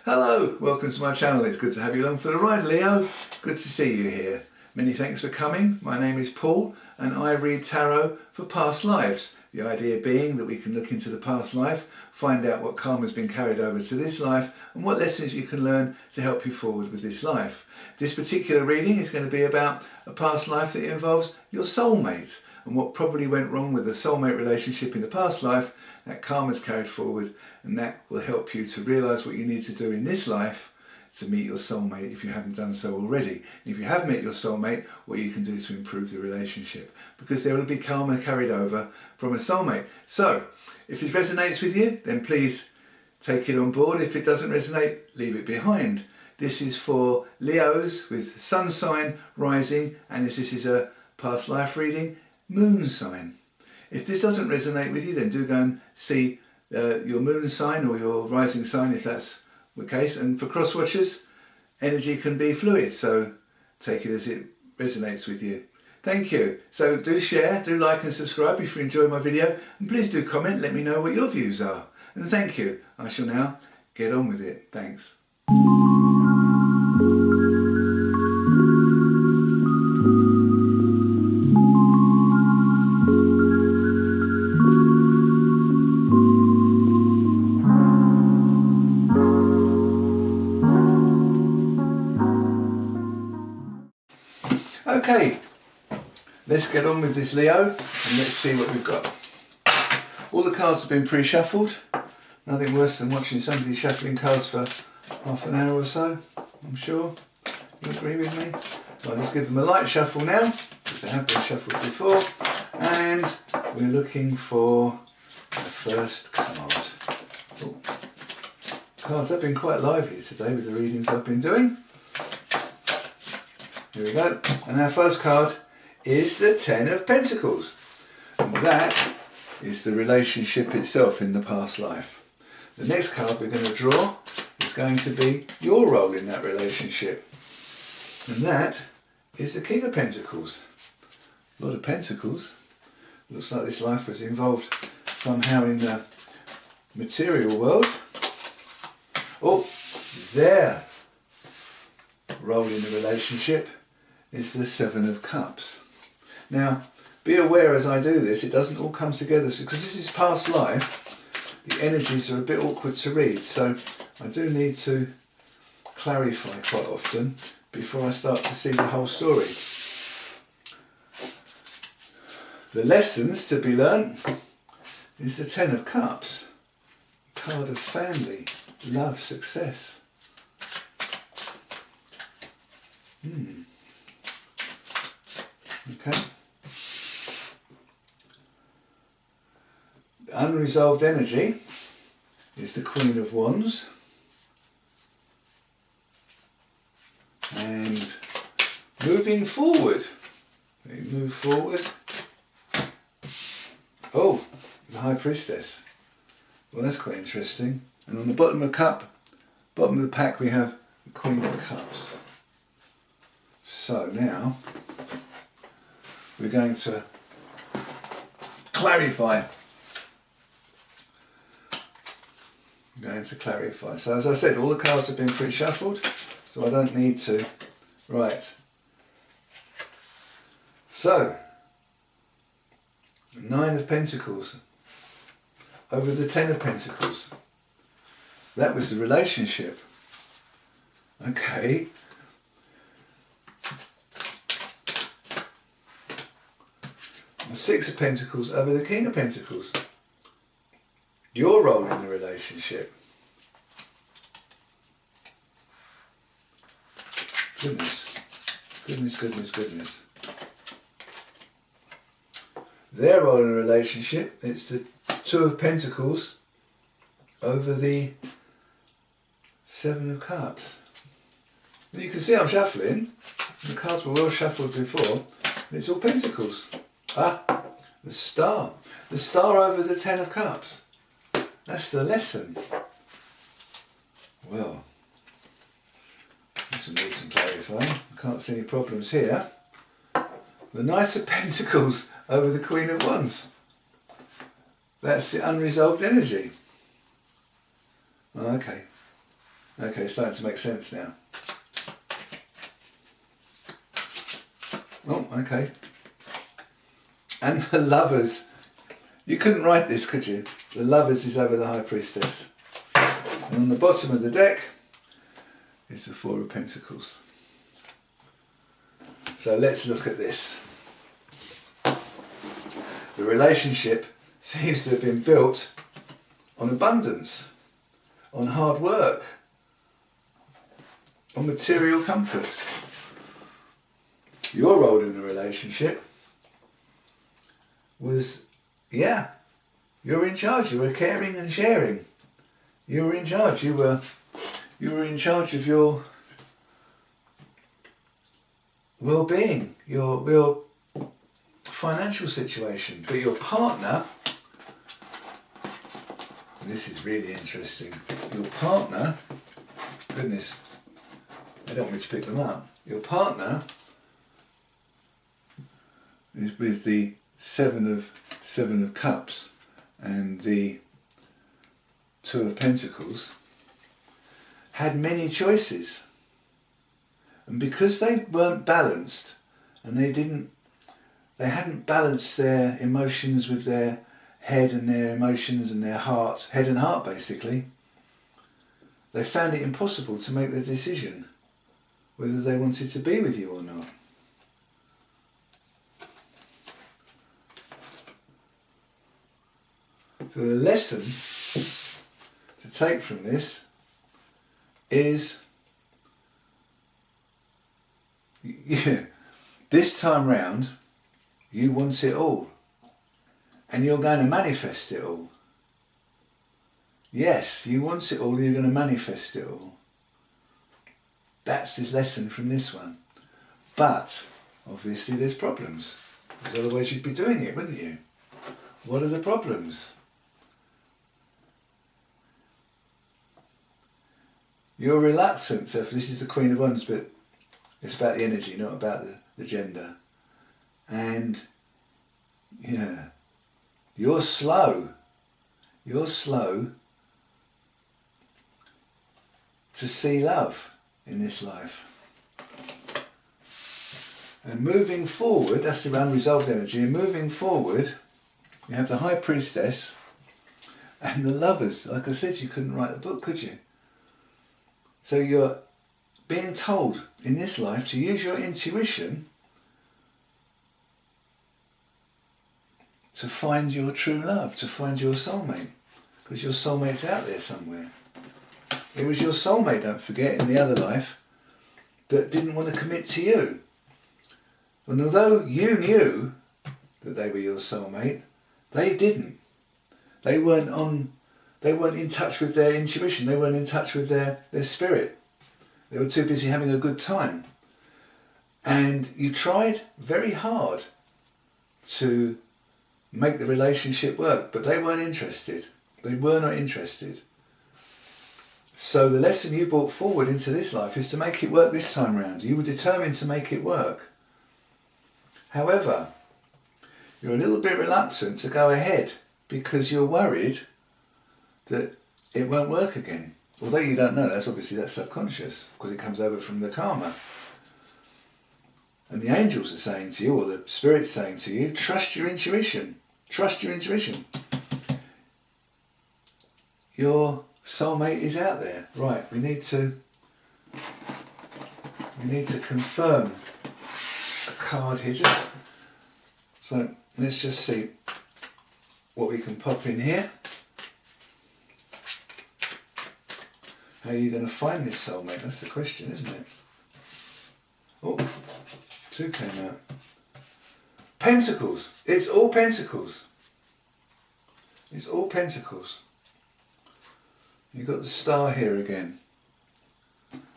Hello, welcome to my channel. It's good to have you along for the ride, Leo. Good to see you here. Many thanks for coming. My name is Paul and I read tarot for past lives. The idea being that we can look into the past life, find out what karma has been carried over to this life and what lessons you can learn to help you forward with this life. This particular reading is going to be about a past life that involves your soulmate and what probably went wrong with the soulmate relationship in the past life. That karma is carried forward, and that will help you to realise what you need to do in this life to meet your soulmate if you haven't done so already. And if you have met your soulmate, what you can do to improve the relationship, because there will be karma carried over from a soulmate. So if it resonates with you, then please take it on board. If it doesn't resonate, leave it behind. This is for Leos with sun sign, rising, and this is a past life reading, moon sign. If this doesn't resonate with you, then do go and see your moon sign or your rising sign if that's the case. And for cross watchers, energy can be fluid, so take it as it resonates with you. Thank you. So do share, do like and subscribe if you enjoy my video, and please do comment, let me know what your views are. And thank you. I shall now get on with it. Thanks. Okay, let's get on with this, Leo, and let's see what we've got. All the cards have been pre-shuffled. Nothing worse than watching somebody shuffling cards for half an hour or so, I'm sure. You agree with me? I'll just give them a light shuffle now, because they have been shuffled before. And we're looking for the first card. Oh. Cards have been quite lively today with the readings I've been doing. Here we go, and our first card is the Ten of Pentacles, and that is the relationship itself in the past life. The next card we're going to draw is going to be your role in that relationship, and that is the King of Pentacles. A lot of pentacles. Looks like this life was involved somehow in the material world. Oh, their role in the relationship is the Seven of Cups. Now, be aware as I do this, it doesn't all come together, because this is past life, the energies are a bit awkward to read, so I do need to clarify quite often before I start to see the whole story. The lessons to be learnt is the Ten of Cups, card of family, love, success. Okay. The unresolved energy is the Queen of Wands. And moving forward. We move forward. Oh, the High Priestess. Well, that's quite interesting. And on the bottom of the cup, bottom of the pack, we have the Queen of Cups. So now we're going to clarify. So as I said, all the cards have been pre-shuffled, so I don't need to. Right. So, the Nine of Pentacles over the Ten of Pentacles. That was the relationship. Okay. The Six of Pentacles over the King of Pentacles. Your role in the relationship. Goodness. Goodness, goodness, goodness. Their role in the relationship, it's the Two of Pentacles over the Seven of Cups. And you can see I'm shuffling. The cards were well shuffled before. And it's all Pentacles. Ah, the Star. The Star over the Ten of Cups. That's the lesson. Well, this will need some clarifying. I can't see any problems here. The Knight of Pentacles over the Queen of Wands. That's the unresolved energy. Okay. Okay, starting to make sense now. Oh, okay. And the Lovers. You couldn't write this, could you? The Lovers is over the High Priestess. And on the bottom of the deck is the Four of Pentacles. So let's look at this. The relationship seems to have been built on abundance, on hard work, on material comforts. Your role in the relationship was, yeah, you were in charge. You were caring and sharing. You were in charge. You were in charge of your well-being, your financial situation. But your partner, this is really interesting. Your partner, goodness, I don't want me to pick them up. Your partner is with the Seven of Cups and the Two of Pentacles, had many choices, and because they weren't balanced and they hadn't balanced their emotions with their head and their emotions and their heart, head and heart basically, they found it impossible to make the decision whether they wanted to be with you or not. So the lesson to take from this is, this time round, you want it all. And you're going to manifest it all. Yes, you want it all and you're going to manifest it all. That's this lesson from this one. But, obviously there's problems. Because otherwise you'd be doing it, wouldn't you? What are the problems? You're reluctant, so if this is the Queen of Wands, but it's about the energy, not about the gender. And, yeah, you're slow. You're slow to see love in this life. And moving forward, that's the unresolved energy, and moving forward, you have the High Priestess and the Lovers. Like I said, you couldn't write the book, could you? So you're being told in this life to use your intuition to find your true love, to find your soulmate. Because your soulmate's out there somewhere. It was your soulmate, don't forget, in the other life, that didn't want to commit to you. And although you knew that they were your soulmate, they didn't. They weren't in touch with their intuition. They weren't in touch with their spirit. They were too busy having a good time. And you tried very hard to make the relationship work, but they weren't interested. They were not interested. So the lesson you brought forward into this life is to make it work this time round. You were determined to make it work. However, you're a little bit reluctant to go ahead because you're worried that it won't work again. Although you don't know, that's subconscious, because it comes over from the karma. And the angels are saying to you, or the spirit's saying to you, trust your intuition. Trust your intuition. Your soulmate is out there. Right, we need to confirm a card here. So let's just see what we can pop in here. How are you going to find this soulmate? That's the question, isn't it? Oh, two came out. Pentacles. It's all Pentacles. It's all Pentacles. You've got the star here again.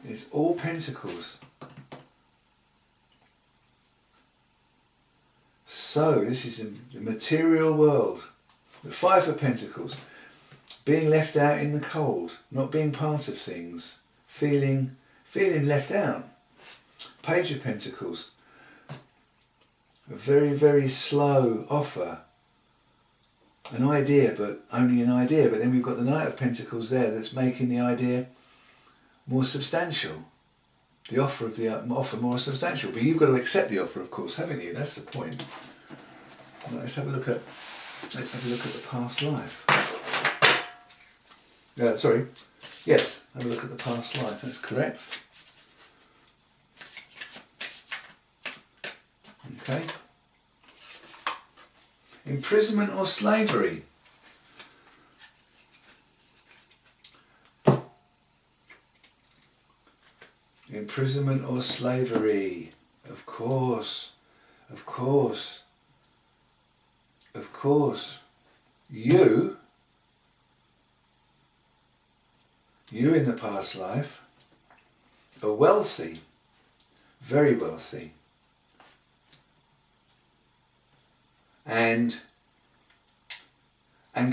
It's all Pentacles. So this is in the material world. The Five of Pentacles. Being left out in the cold, not being part of things, feeling left out. Page of Pentacles. A very, very slow offer. An idea, but only an idea. But then we've got the Knight of Pentacles there that's making the idea more substantial. The offer of the offer more substantial. But you've got to accept the offer, of course, haven't you? That's the point. Let's have a look at the past life. Sorry. Yes, have a look at the past life. That's correct. Okay. Imprisonment or slavery. Imprisonment or slavery. Of course. Of course. Of course. You in the past life are wealthy. Very wealthy. And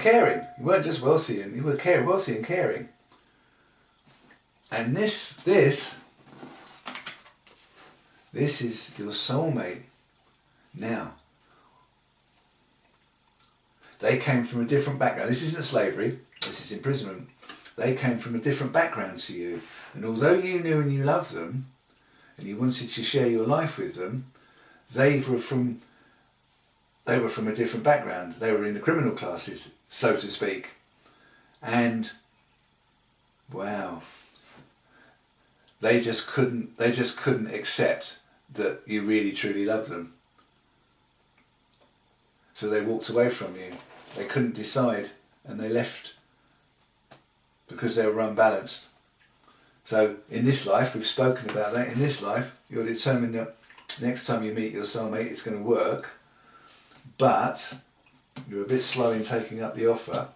caring. You weren't just wealthy, and you were wealthy and caring. And this is your soulmate now. They came from a different background. This isn't slavery, this is imprisonment. They came from a different background to you. And although you knew and you loved them, and you wanted to share your life with them, they were from a different background. They were in the criminal classes, so to speak. And wow, they just couldn't accept that you really truly loved them. So they walked away from you. They couldn't decide, and they left because they were unbalanced. So in this life, we've spoken about that. In this life, you're determined that next time you meet your soulmate, it's going to work. But you're a bit slow in taking up the offer,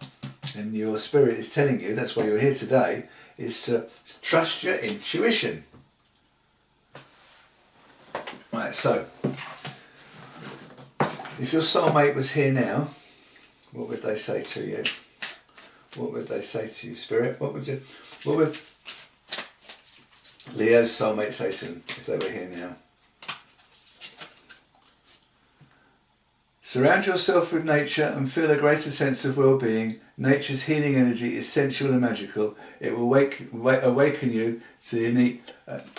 and your spirit is telling you, that's why you're here today, is to trust your intuition. Right, so if your soulmate was here now, what would they say to you? What would they say to you, Spirit? What would Leo's soulmate say to them if they were here now? Surround yourself with nature and feel a greater sense of well-being. Nature's healing energy is sensual and magical. It will awaken you to the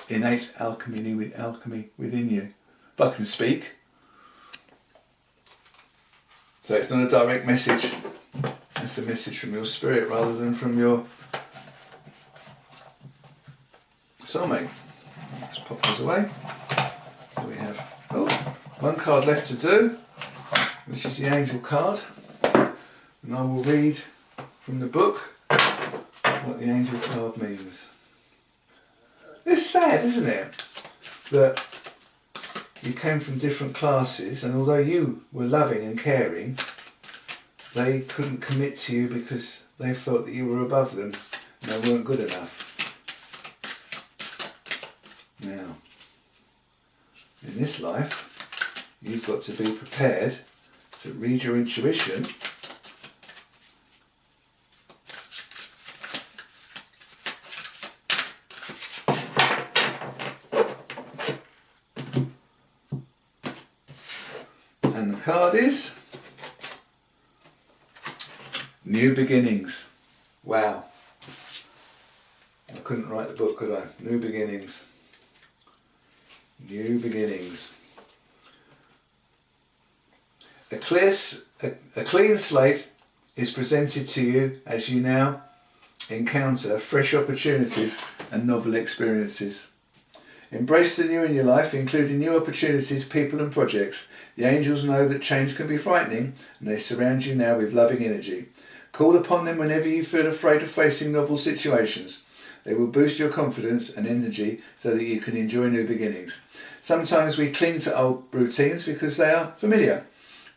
innate alchemy within you. If I can speak. So it's not a direct message. It's a message from your spirit rather than from your soulmate. Let's pop those away. Here we have one card left to do, which is the angel card. And I will read from the book what the angel card means. It's sad, isn't it? That you came from different classes, and although you were loving and caring, they couldn't commit to you because they felt that you were above them and they weren't good enough. Now, in this life, you've got to be prepared to read your intuition and the card is New Beginnings. Wow. I couldn't write the book, could I? New Beginnings. New Beginnings. A clean slate is presented to you as you now encounter fresh opportunities and novel experiences. Embrace the new in your life, including new opportunities, people and projects. The angels know that change can be frightening, and they surround you now with loving energy. Call upon them whenever you feel afraid of facing novel situations. They will boost your confidence and energy so that you can enjoy new beginnings. Sometimes we cling to old routines because they are familiar.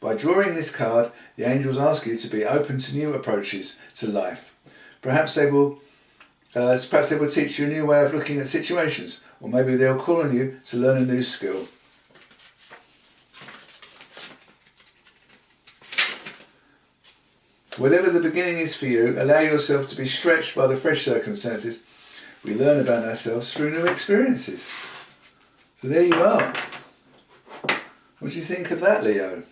By drawing this card, the angels ask you to be open to new approaches to life. Perhaps they will teach you a new way of looking at situations, or maybe they'll call on you to learn a new skill. Whatever the beginning is for you, allow yourself to be stretched by the fresh circumstances. We learn about ourselves through new experiences. So there you are. What do you think of that, Leo?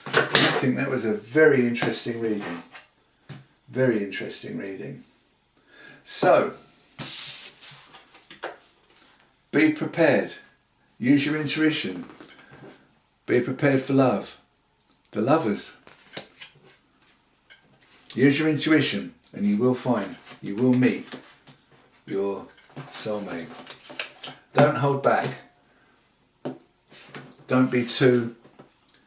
I think that was a very interesting reading. Very interesting reading. So, Be prepared. Use your intuition. Be prepared for love. The lovers. Use your intuition and you will find, you will meet your soulmate. Don't hold back. Don't be too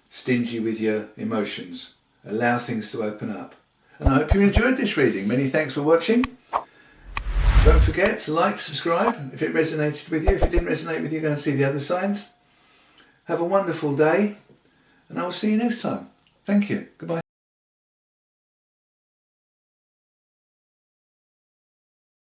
stingy with your emotions. Allow things to open up. And I hope you enjoyed this reading. Many thanks for watching. Don't forget to like, subscribe if it resonated with you. If it didn't resonate with you, go and see the other signs. Have a wonderful day and I will see you next time. Thank you. Goodbye.